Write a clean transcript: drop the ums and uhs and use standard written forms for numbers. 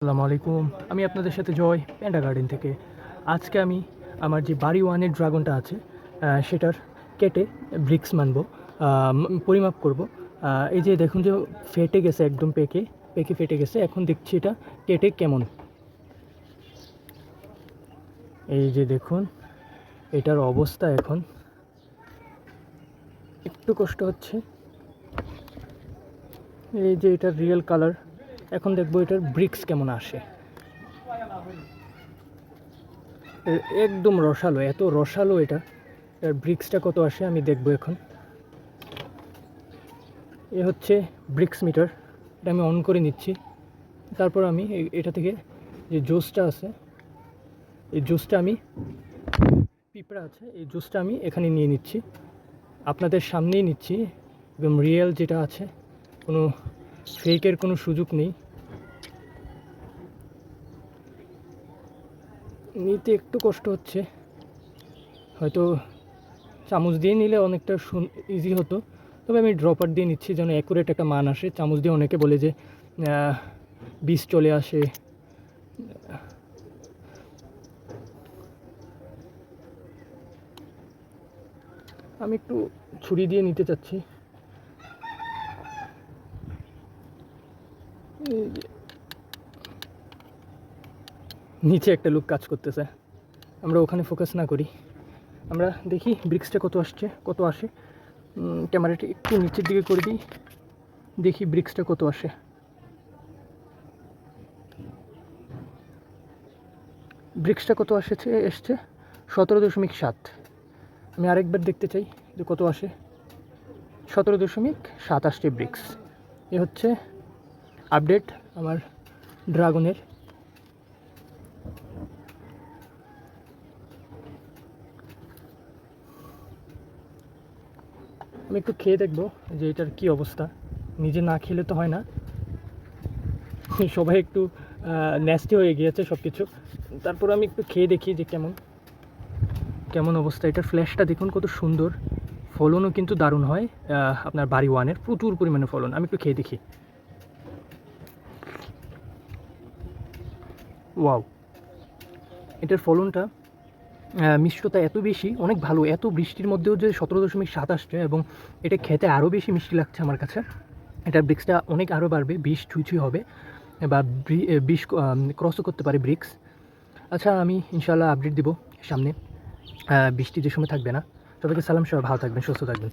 আসসালামু আলাইকুম। আমি আপনাদের সাথে জয় প্যান্ডা গার্ডেন থেকে। আজকে আমি আমার যে বাড়ি ওয়ানের ড্রাগনটা আছে সেটার কেটে ব্রিক্স মানবো, পরিমাপ করব। এই যে দেখুন যে ফেটে গেছে, একদম পেকে পেকে ফেটে গেছে। এখন দেখছি এটা কেটে কেমন। এই যে দেখুন এটার অবস্থা এখন একটু কষ্ট হচ্ছে। এই যে এটার রিয়েল কালার। এখন দেখবো এটার ব্রিক্স কেমন আসে। একদম রসালো, এত রসালো এটা। এর ব্রিক্সটা কত আসে আমি দেখবো এখন। এ হচ্ছে ব্রিক্স মিটার, এটা আমি অন করে নিচ্ছি। তারপর আমি এটা থেকে যে জুসটা আছে, এই জুসটা আমি পিঁপড়া আছে, এই জুসটা আমি এখানে নিয়ে নিচ্ছি, আপনাদের সামনেই নিচ্ছি। একদম রিয়েল যেটা আছে, কোনো ফেকের কোনো সুযোগ নেই। নিতে একটু কষ্ট হচ্ছে, হয়তো চামচ দিয়ে নিলে অনেকটা ইজি হতো, তবে আমি ড্রপার দিয়ে নিচ্ছি যেন অ্যাকুরেট একটা মান আসে। চামচ দিয়ে অনেকে বলে যে বিষ চলে আসে। আমি একটু ছুরি দিয়ে নিতে চাচ্ছি। নিচে একটা লোক কাজ করতেছে, আমরা ওখানে ফোকাস না করি, আমরা দেখি ব্রিক্সটা কত আসে। ক্যামেরাটা একটু নিচের দিকে করে দিই, দেখি ব্রিক্সটা কত আসে। ব্রিক্সটা কত এসছে 17.7। আমি আরেকবার দেখতে চাই যে কত আসে। 17.7 আসছে ব্রিক্স। এ হচ্ছে আপডেট আমার ড্রাগনের। আমি একটু খেয়ে দেখবো যে এটার কি অবস্থা। নিজে না খেলে তো হয় না, সবাই একটু ন্যাস্টি হয়ে গিয়েছে সব কিছু। তারপর আমি একটু খেয়ে দেখি যে কেমন অবস্থা। এটার ফ্ল্যাশটা দেখুন কত সুন্দর, ফলনও কিন্তু দারুণ হয়। আপনার বাড়ি ওয়ানের প্রচুর পরিমাণে ফলন। আমি একটু খেয়ে দেখি। ওয়াও, এটার ফলনটা মিষ্টতা এত বেশি, অনেক ভালো। এত বৃষ্টির মধ্যেও যে 17.7 আসছে, এবং এটা খেতে আরও বেশি মিষ্টি লাগছে আমার কাছে। এটার ব্রিক্সটা অনেক আরও বাড়বে, 20 ছুঁই হবে, বা 20 ক্রসও করতে পারে ব্রিক্স। আচ্ছা, আমি ইনশাআল্লাহ আপডেট দিব সামনে, বৃষ্টি যে সময় থাকবে না। সবাইকে সালাম, সবাই ভালো থাকবেন, সুস্থ থাকবেন।